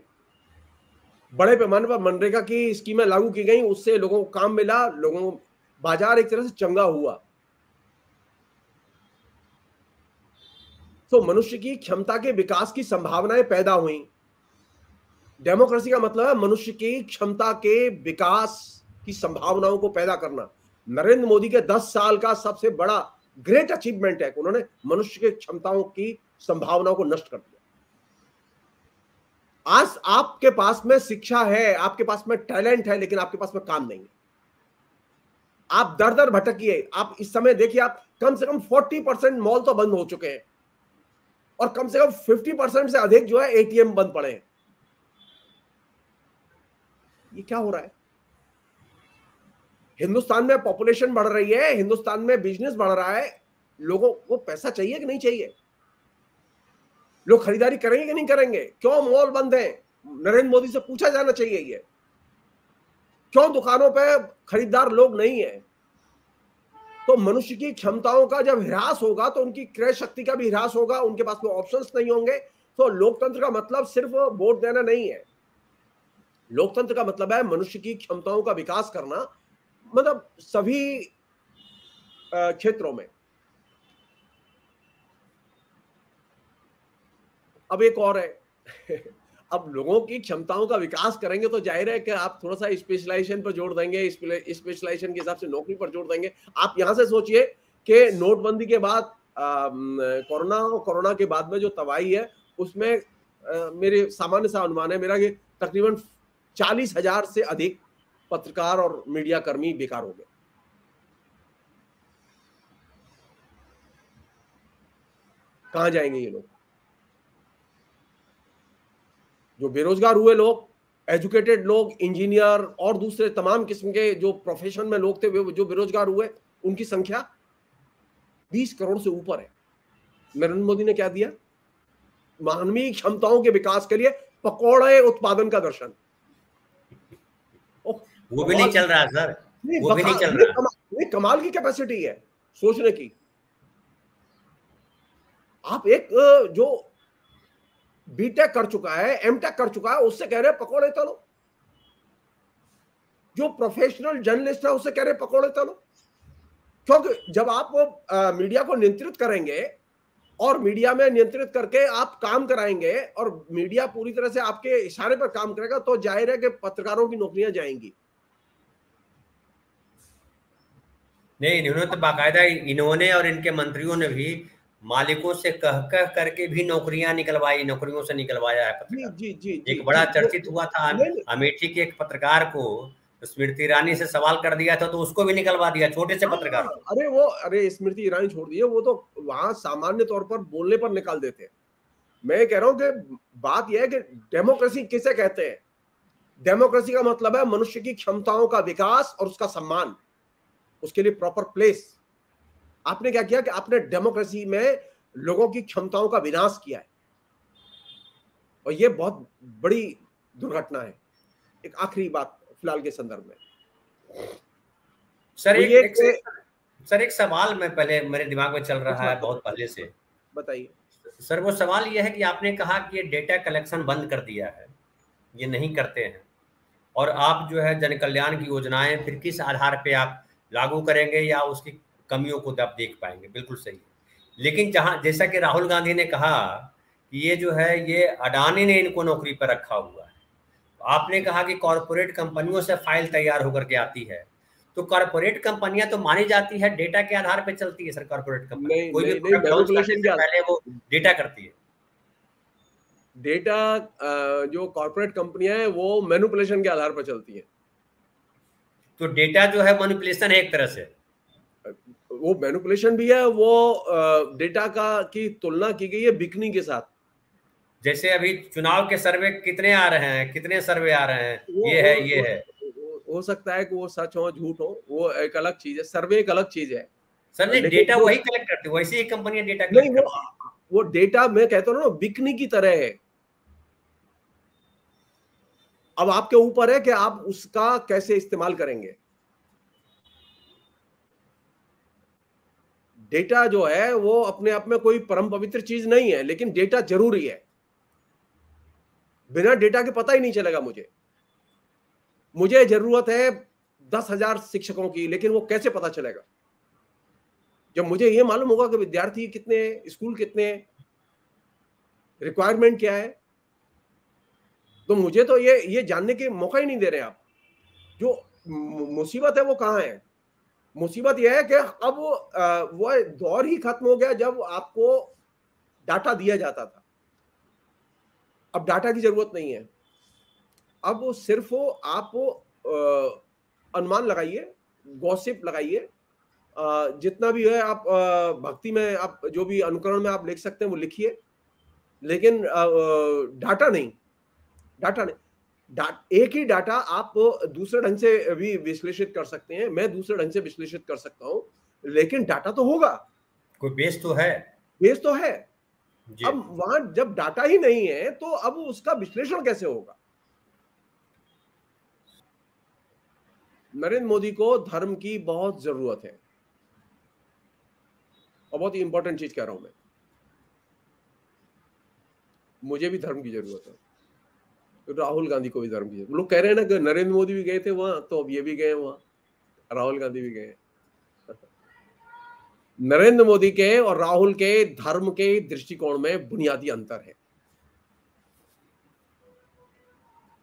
बड़े पैमाने पर मनरेगा की स्कीमें लागू की गई, उससे लोगों को काम मिला, लोगों को बाजार एक तरह से चंगा हुआ। तो मनुष्य की क्षमता के विकास की संभावनाएं पैदा हुई। डेमोक्रेसी का मतलब है मनुष्य की क्षमता के विकास की संभावनाओं को पैदा करना। नरेंद्र मोदी के 10 साल का सबसे बड़ा ग्रेट अचीवमेंट है कि उन्होंने मनुष्य की क्षमताओं की संभावनाओं को नष्ट कर दिया। आज आपके पास में शिक्षा है, आपके पास में टैलेंट है, लेकिन आपके पास में काम नहीं है। आप दर दर भटकिए। आप इस समय देखिए, आप कम से कम 40% मॉल तो बंद हो चुके हैं और कम से कम 50% से अधिक जो है एटीएम बंद पड़े हैं। ये क्या हो रहा है? हिंदुस्तान में पॉपुलेशन बढ़ रही है, हिंदुस्तान में बिजनेस बढ़ रहा है, लोगों को पैसा चाहिए कि नहीं चाहिए? लोग खरीदारी करेंगे कि नहीं करेंगे? क्यों मॉल बंद है? नरेंद्र मोदी से पूछा जाना चाहिए ये। क्यों दुकानों पे खरीदार लोग नहीं है? तो मनुष्य की क्षमताओं का जब ह्रास होगा तो उनकी क्रय शक्ति का भी ह्रास होगा, उनके पास में ऑप्शंस नहीं होंगे। तो लोकतंत्र का मतलब सिर्फ वोट देना नहीं है। लोकतंत्र का मतलब है मनुष्य की क्षमताओं का विकास करना, मतलब सभी क्षेत्रों में। अब एक और है अब लोगों की क्षमताओं का विकास करेंगे तो जाहिर है कि आप थोड़ा सा स्पेशलाइजेशन पर जोड़ देंगे, स्पेशलाइजेशन के हिसाब से नौकरी पर जोड़ देंगे। आप यहां से सोचिए कि नोटबंदी के बाद कोरोना के बाद में जो तबाही है उसमें मेरे सामान्य सा अनुमान है मेरा कि तकरीबन 40,000 से अधिक पत्रकार और मीडिया कर्मी बेकार हो गए। कहां जाएंगे ये लोग? जो बेरोजगार हुए लोग, एजुकेटेड लोग, इंजीनियर और दूसरे तमाम किस्म के जो प्रोफेशन में लोग थे वे जो बेरोजगार हुए, उनकी संख्या 20 करोड़ से ऊपर है। नरेंद्र मोदी ने क्या दिया? मानवीय क्षमताओं के विकास के लिए पकौड़े उत्पादन का दर्शन। वो भी नहीं चल रहा सर, वो भी नहीं चल रहा। कमाल की कैपेसिटी है सोचने की। आप एक जो बीटेक कर चुका है, एमटेक कर चुका है, उससे कह रहे हैं पकौड़े तलो। जो प्रोफेशनल जर्नलिस्ट है उससे कह रहे हैं पकौड़े तलो। क्योंकि जब आप मीडिया को नियंत्रित करेंगे और मीडिया में नियंत्रित करके आप काम कराएंगे और मीडिया पूरी तरह से आपके इशारे पर काम करेगा तो जाहिर है कि पत्रकारों की नौकरियां जाएंगी। नहीं, इन्होंने तो बाकायदा, इन्होंने और इनके मंत्रियों ने भी मालिकों से कह कह करके भी नौकरियां निकलवाई, नौकरियों से निकलवाया है पत्रकार। जी जी जी एक बड़ा जी, चर्चित हुआ था, अमेठी के एक पत्रकार को स्मृति ईरानी से सवाल कर दिया था तो उसको भी निकलवा दिया, छोटे से पत्रकार को। अरे स्मृति ईरानी छोड़ दिए, वो तो वहां सामान्य तौर पर बोलने पर निकाल देते हैं। मैं कह रहा हूं कि बात यह है कि डेमोक्रेसी किसे कहते हैं? डेमोक्रेसी का मतलब है मनुष्य की क्षमताओं का विकास और उसका सम्मान, उसके लिए प्रॉपर प्लेस। आपने क्या किया कि आपने डेमोक्रेसी में लोगों की क्षमताओं का विनाश किया है और यह बहुत बड़ी दुर्घटना है। एक आखिरी बात फिलहाल के संदर्भ में सर, एक सवाल मैं पहले मेरे दिमाग में चल रहा है बहुत पहले से। बताइए सर। वो सवाल ये है कि आपने कहा कि ये डेटा कलेक्शन बंद कर दिया है, ये नहीं करते हैं, और आप जो है जन कल्याण की योजनाएं फिर किस आधार पे आप लागू करेंगे या उसकी कमियों को आप देख पाएंगे? बिल्कुल सही है। लेकिन जहां, जैसा कि राहुल गांधी ने कहा कि ये जो है ये अडानी ने इनको नौकरी पर रखा हुआ है, आपने कहा कि कॉरपोरेट कंपनियों से फाइल तैयार होकर के आती है, तो कॉरपोरेट कंपनियां तो मानी जाती है डेटा के आधार पे चलती है सर। कॉरपोरेट कंपनी कोई भी प्रोडक्ट लॉन्च करने से पहले वो डेटा करती है। डेटा जो कॉर्पोरेट कंपनियां हैं वो मैनिपुलेशन के आधार पर चलती हैं। तो डेटा जो है मैनिपुलेशन है एक तरह से। वो मैनिपुलेशन भी है, वो डेटा का की तुलना की गई है बिकनी के साथ। जैसे अभी चुनाव के सर्वे कितने आ रहे हैं, कितने सर्वे आ रहे हैं, ये है। हो सकता है कि वो सच हो झूठ हो, वो एक अलग चीज है, सर्वे एक अलग चीज है। सर नहीं, डेटा वही कलेक्ट करती है, वैसी ही कंपनियां डेटा कलेक्ट करती है। वो डेटा मैं कहता हूँ ना बिकनी की तरह है। अब आपके ऊपर है कि आप उसका कैसे इस्तेमाल करेंगे। डेटा जो है वो अपने आप में कोई परम पवित्र चीज नहीं है, लेकिन डेटा जरूरी है। बिना डेटा के पता ही नहीं चलेगा मुझे जरूरत है 10,000 शिक्षकों की, लेकिन वो कैसे पता चलेगा जब मुझे ये मालूम होगा कि विद्यार्थी कितने हैं, स्कूल कितने हैं, रिक्वायरमेंट क्या है। तो मुझे तो ये जानने के मौका ही नहीं दे रहे आप। जो मुसीबत है वो कहाँ है? मुसीबत यह है कि अब वो दौर ही खत्म हो गया जब आपको डाटा दिया जाता था। अब डाटा की जरूरत नहीं है, अब वो सिर्फ आप अनुमान लगाइए, गॉसिप लगाइए, जितना भी है आप भक्ति में, आप जो भी अनुकरण में आप लिख सकते हैं वो लिखिए, लेकिन डाटा नहीं। एक ही डाटा आप दूसरे ढंग से भी विश्लेषित कर सकते हैं, मैं दूसरे ढंग से विश्लेषित कर सकता हूं, लेकिन डाटा तो होगा, कोई बेस तो है। बेस तो है। जी। अब वहां जब डाटा ही नहीं है तो अब उसका विश्लेषण कैसे होगा? नरेंद्र मोदी को धर्म की बहुत जरूरत है, और बहुत ही इंपॉर्टेंट चीज कह रहा हूं मैं, मुझे भी धर्म की जरूरत है, राहुल गांधी को भी धर्म की जरूरत। लोग कह रहे हैं ना कि नरेंद्र मोदी भी गए थे वहां, तो अब ये भी गए वहां, राहुल गांधी भी गए। नरेंद्र मोदी के और राहुल के धर्म के दृष्टिकोण में बुनियादी अंतर है।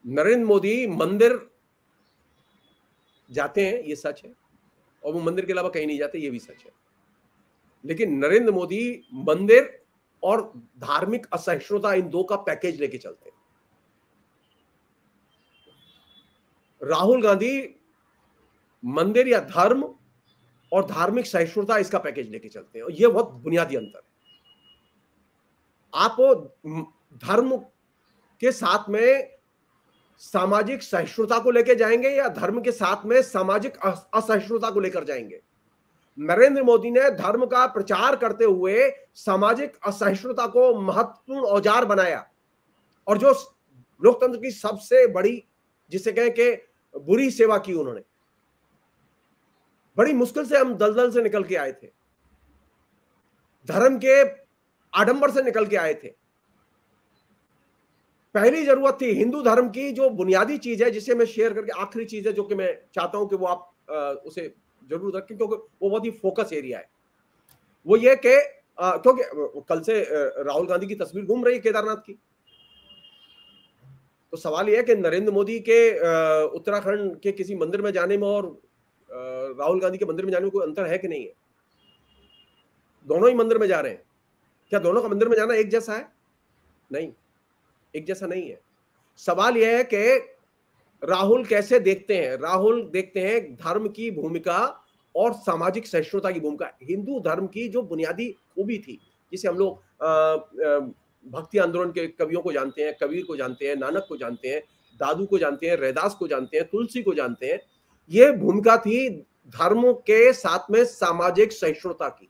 नरेंद्र मोदी मंदिर जाते हैं, ये सच है, और वो मंदिर के अलावा कहीं नहीं जाते, ये भी सच है। लेकिन नरेंद्र मोदी मंदिर और धार्मिक असहिष्णुता, इन दो का पैकेज लेके चलते हैं। राहुल गांधी मंदिर या धर्म और धार्मिक सहिष्णुता, इसका पैकेज लेके चलते हैं, और यह बहुत बुनियादी अंतर है। आप धर्म के साथ में सामाजिक सहिष्णुता को लेकर जाएंगे या धर्म के साथ में सामाजिक असहिष्णुता को लेकर जाएंगे? नरेंद्र मोदी ने धर्म का प्रचार करते हुए सामाजिक असहिष्णुता को महत्वपूर्ण औजार बनाया, और जो लोकतंत्र की सबसे बड़ी, जिसे कहें कि बुरी सेवा की उन्होंने। बड़ी मुश्किल से हम दलदल से निकल के आए थे, धर्म के आडंबर से निकल के आए थे। पहली जरूरत थी हिंदू धर्म की, जो बुनियादी चीज है, जिसे मैं शेयर करके, आखिरी चीज है जो कि मैं चाहता हूं कि वो आप उसे जरूर रखें, क्योंकि वो बहुत ही फोकस एरिया है। वो ये कि क्योंकि कल से राहुल गांधी की तस्वीर घूम रही है केदारनाथ की, तो सवाल यह है कि नरेंद्र मोदी के उत्तराखंड के किसी मंदिर में जाने में और राहुल गांधी के मंदिर में जाने में कोई अंतर है कि नहीं है? दोनों ही मंदिर में जा रहे हैं, क्या दोनों का मंदिर में जाना एक जैसा है? नहीं, एक जैसा नहीं है। सवाल यह है कि राहुल कैसे देखते हैं? राहुल देखते हैं धर्म की भूमिका और सामाजिक सहिष्णुता की भूमिका। हिंदू धर्म की जो बुनियादी खूबी थी, जिसे हम लोग भक्ति आंदोलन के कवियों को जानते हैं, कबीर को जानते हैं, नानक को जानते हैं, दादू को जानते हैं, रैदास को जानते हैं, तुलसी को जानते हैं, ये भूमिका थी धर्म के साथ में सामाजिक सहिष्णुता की।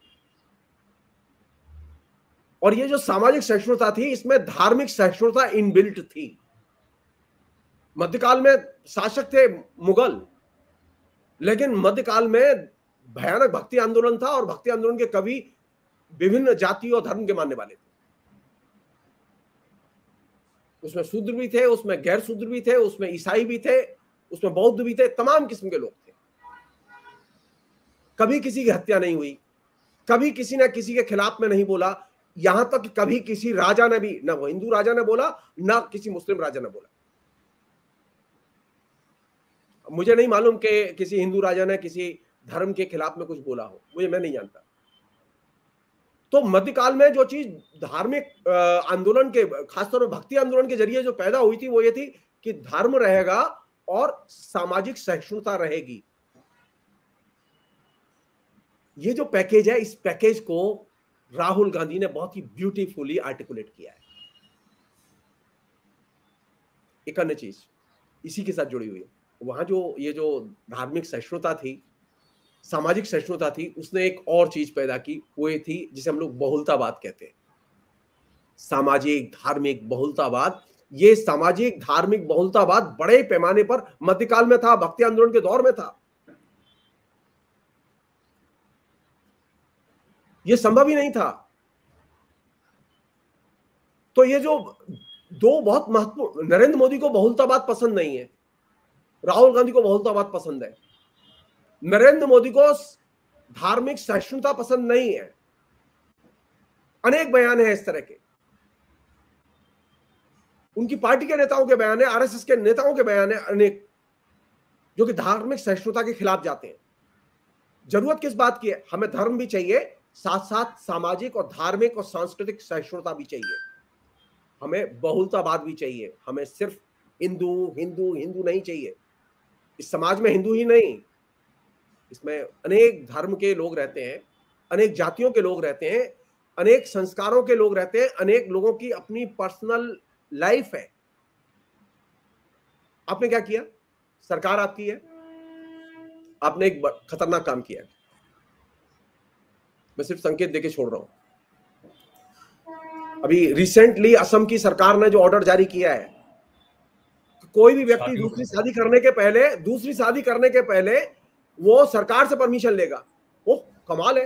और ये जो सामाजिक सहिष्णुता थी, इसमें धार्मिक सहिष्णुता इनबिल्ट थी। मध्यकाल में शासक थे मुगल, लेकिन मध्यकाल में भयानक भक्ति आंदोलन था, और भक्ति आंदोलन के कवि विभिन्न जाति और धर्म के मानने वाले थे। उसमें शूद्र भी थे, उसमें गैर शूद्र भी थे, उसमें ईसाई भी थे, उसमें बौद्ध भी थे, तमाम किस्म के लोग थे। कभी किसी की हत्या नहीं हुई, कभी किसी ने किसी के खिलाफ में नहीं बोला, यहां तक कि कभी किसी राजा ने भी, ना वो हिंदू राजा ने बोला, ना किसी मुस्लिम राजा ने बोला। मुझे नहीं मालूम कि किसी हिंदू राजा ने किसी धर्म के खिलाफ में कुछ बोला हो, मैं नहीं जानता। तो मध्यकाल में जो चीज धार्मिक आंदोलन के, खासतौर पर भक्ति आंदोलन के जरिए जो पैदा हुई थी, वो ये थी कि धर्म रहेगा और सामाजिक सहिष्णुता रहेगी। ये जो पैकेज है, इस पैकेज को राहुल गांधी ने बहुत ही ब्यूटीफुली आर्टिकुलेट किया है। एक अन्य चीज इसी के साथ जुड़ी हुई है, वहां जो ये जो धार्मिक सहिष्णुता थी, सामाजिक सहिष्णुता थी, उसने एक और चीज पैदा की, वो ये थी जिसे हम लोग बहुलतावाद कहते हैं। सामाजिक धार्मिक बहुलतावाद। ये सामाजिक धार्मिक बहुलतावाद बड़े पैमाने पर मध्यकाल में था, भक्ति आंदोलन के दौर में था। ये संभव ही नहीं था। तो ये जो दो बहुत महत्वपूर्ण, नरेंद्र मोदी को बहुलतावाद पसंद नहीं है, राहुल गांधी को बहुलतावाद पसंद है। नरेंद्र मोदी को धार्मिक सहिष्णुता पसंद नहीं है। अनेक बयान है इस तरह के, उनकी पार्टी के नेताओं के बयान है, आरएसएस के नेताओं के बयान है अनेक, जो कि धार्मिक सहिष्णुता के खिलाफ जाते हैं। जरूरत किस बात की है? हमें धर्म भी चाहिए, साथ साथ सामाजिक और धार्मिक और सांस्कृतिक सहिष्णुता भी चाहिए। हमें बहुलतावाद भी चाहिए। हमें सिर्फ हिंदू हिंदू हिंदू नहीं चाहिए। इस समाज में हिंदू ही नहीं, इसमें अनेक धर्म के लोग रहते हैं, अनेक जातियों के लोग रहते हैं, अनेक संस्कारों के लोग रहते हैं, अनेक लोगों की अपनी पर्सनल लाइफ है। आपने क्या किया? सरकार आपकी है, आपने एक खतरनाक काम किया है। मैं सिर्फ संकेत देके छोड़ रहा हूं। अभी रिसेंटली असम की सरकार ने जो ऑर्डर जारी किया है, कोई भी व्यक्ति दूसरी शादी करने के पहले वो सरकार से परमिशन लेगा। वो कमाल है।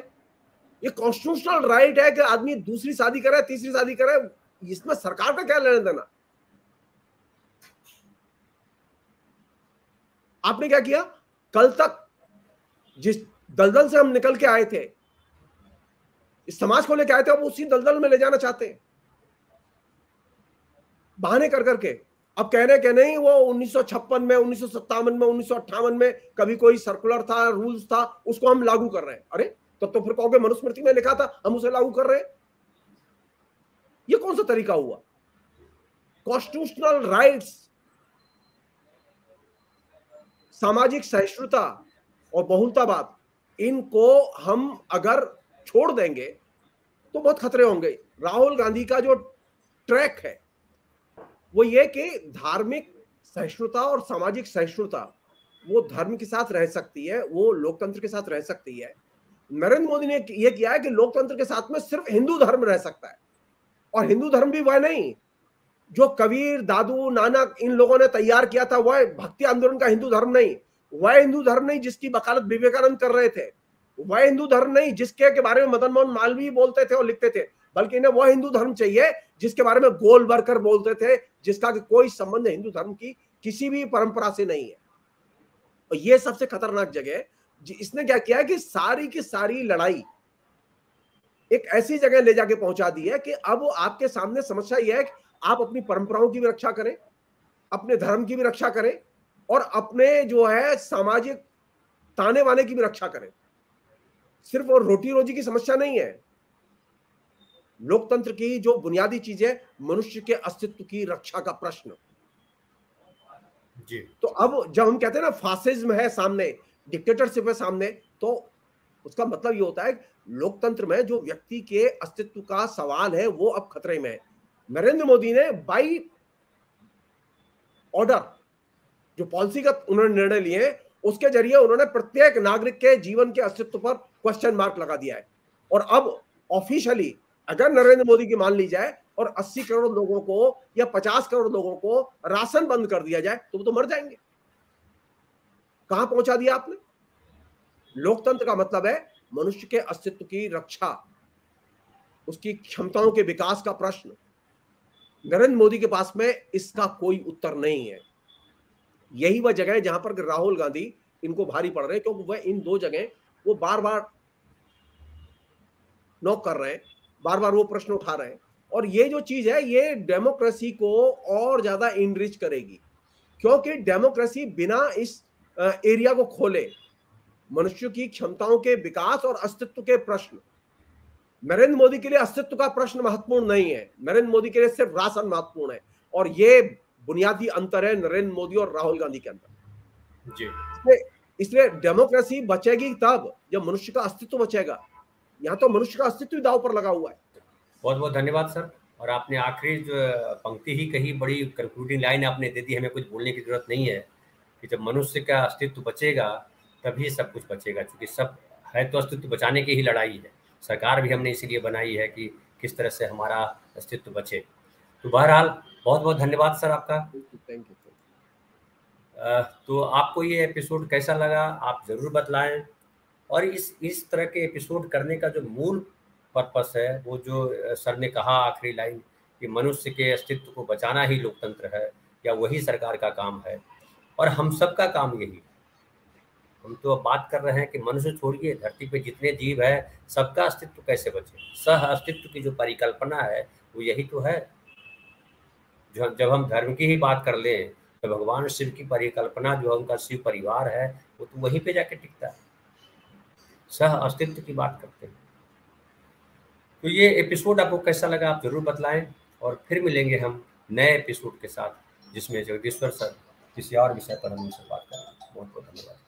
ये कॉन्स्टिट्यूशनल राइट है कि आदमी दूसरी शादी करे, तीसरी शादी करे, इसमें सरकार का क्या लेना देना? आपने क्या किया? कल तक जिस दलदल से हम निकल के आए थे, इस समाज को लेके आए थे, अब उसी दलदल में ले जाना चाहते हैं, बहाने कर करके। अब कह रहे कि नहीं, वो 1956 में, 1957 में, 1958 में कभी कोई सर्कुलर था, रूल्स था, उसको हम लागू कर रहे हैं। अरे तो फिर कहोगे मनुस्मृति में लिखा था, हम उसे लागू कर रहे हैं। ये कौन सा तरीका हुआ? कॉन्स्टिट्यूशनल राइट्स, सामाजिक सहिष्णुता और बहुलतावाद, इनको हम अगर छोड़ देंगे तो बहुत खतरे होंगे। राहुल गांधी का जो ट्रैक है वो ये कि धार्मिक सहिष्णुता और सामाजिक सहिष्णुता वो धर्म के साथ रह सकती है, वो लोकतंत्र के साथ रह सकती है। नरेंद्र मोदी ने यह किया है कि लोकतंत्र के साथ में सिर्फ हिंदू धर्म रह सकता है, और हिंदू धर्म भी वह नहीं जो कबीर, दादू, नानक इन लोगों ने तैयार किया था। वह भक्ति आंदोलन का हिंदू धर्म नहीं, वह हिंदू धर्म नहीं जिसकी वकालत विवेकानंद कर रहे थे, वह हिंदू धर्म नहीं जिसके के बारे में मदन मोहन मालवीय बोलते थे और लिखते थे, बल्कि इन्हें वह हिंदू धर्म चाहिए जिसके बारे में गोलवरकर बोलते थे, जिसका कोई संबंध हिंदू धर्म की किसी भी परंपरा से नहीं है। और यह सबसे खतरनाक जगह है। इसने क्या किया है कि सारी की सारी लड़ाई एक ऐसी जगह ले जाके पहुंचा दी है कि अब आपके सामने समस्या यह है कि आप अपनी परंपराओं की भी रक्षा करें, अपने धर्म की भी रक्षा करें, और अपने जो है सामाजिक ताने वाने की भी रक्षा करें। सिर्फ और रोटी रोजी की समस्या नहीं है। लोकतंत्र की जो बुनियादी चीज है, मनुष्य के अस्तित्व की रक्षा का प्रश्न जी। तो अब जब हम कहते हैं ना फासिज्म है सामने, डिक्टेटरशिप है सामने, तो उसका मतलब ये होता है लोकतंत्र में जो व्यक्ति के अस्तित्व का सवाल है वो अब खतरे में है। नरेंद्र मोदी ने बाई ऑर्डर जो पॉलिसीगत उन्होंने निर्णय लिए, उसके जरिए उन्होंने प्रत्येक नागरिक के जीवन के अस्तित्व पर क्वेश्चन मार्क लगा दिया है। और अब ऑफिशियली अगर नरेंद्र मोदी की मान ली जाए और 80 करोड़ लोगों को या 50 करोड़ लोगों को राशन बंद कर दिया जाए तो वो तो मर जाएंगे। कहां पहुंचा दिया आपने? लोकतंत्र का मतलब है मनुष्य के अस्तित्व की रक्षा, उसकी क्षमताओं के विकास का प्रश्न। नरेंद्र मोदी के पास में इसका कोई उत्तर नहीं है। यही वह जगह है जहां पर राहुल गांधी इनको भारी पड़ रहे हैं, क्योंकि वह इन दो जगह वो बार बार नॉक कर रहे हैं, बार बार वो प्रश्न उठा रहे हैं। और ये जो चीज है ये डेमोक्रेसी को और ज्यादा इनरिच करेगी, क्योंकि डेमोक्रेसी बिना इस एरिया को खोले मनुष्य की क्षमताओं के विकास और अस्तित्व के प्रश्न, नरेंद्र मोदी के लिए अस्तित्व का प्रश्न महत्वपूर्ण नहीं है, नरेंद्र मोदी के लिए सिर्फ राशन महत्वपूर्ण है। और ये बुनियादी अंतर है नरेंद्र मोदी और राहुल गांधी के अंदर जी। इसलिए डेमोक्रेसी बचेगी तब जब मनुष्य का अस्तित्व बचेगा। यहाँ तो मनुष्य का अस्तित्व दांव पर लगा हुआ है। बहुत बहुत धन्यवाद सर। और आपने आखिरी जो पंक्ति ही कही, बड़ी कंक्लूडिंग लाइन आपने दे दी, हमें कुछ बोलने की जरूरत नहीं है कि जब मनुष्य का अस्तित्व बचेगा तभी सब कुछ बचेगा, क्योंकि सब है तो अस्तित्व बचाने की ही लड़ाई है। सरकार भी हमने इसीलिए बनाई है कि किस तरह से हमारा अस्तित्व बचे। तो बहरहाल बहुत बहुत धन्यवाद सर आपका। Thank you. तो आपको ये एपिसोड कैसा लगा आप ज़रूर बतलाएं। और इस तरह के एपिसोड करने का जो मूल पर्पस है, वो जो सर ने कहा आखिरी लाइन कि मनुष्य के अस्तित्व को बचाना ही लोकतंत्र है या वही सरकार का काम है, और हम सबका काम यही है। हम तो अब बात कर रहे हैं कि मनुष्य छोड़िए, धरती पे जितने जीव है सबका अस्तित्व कैसे बचे। सह अस्तित्व की जो परिकल्पना है वो यही तो है। जब हम धर्म की ही बात कर लें तो भगवान शिव की परिकल्पना जो है, उनका शिव परिवार है, वो तो वहीं पे जाके टिकता है। सह अस्तित्व की बात करते हैं। तो ये एपिसोड आपको कैसा लगा आप जरूर बतलाएं, और फिर मिलेंगे हम नए एपिसोड के साथ जिसमें जगदीश्वर सर किसी और विषय पर हम उनसे बात करेंगे। बहुत बहुत धन्यवाद।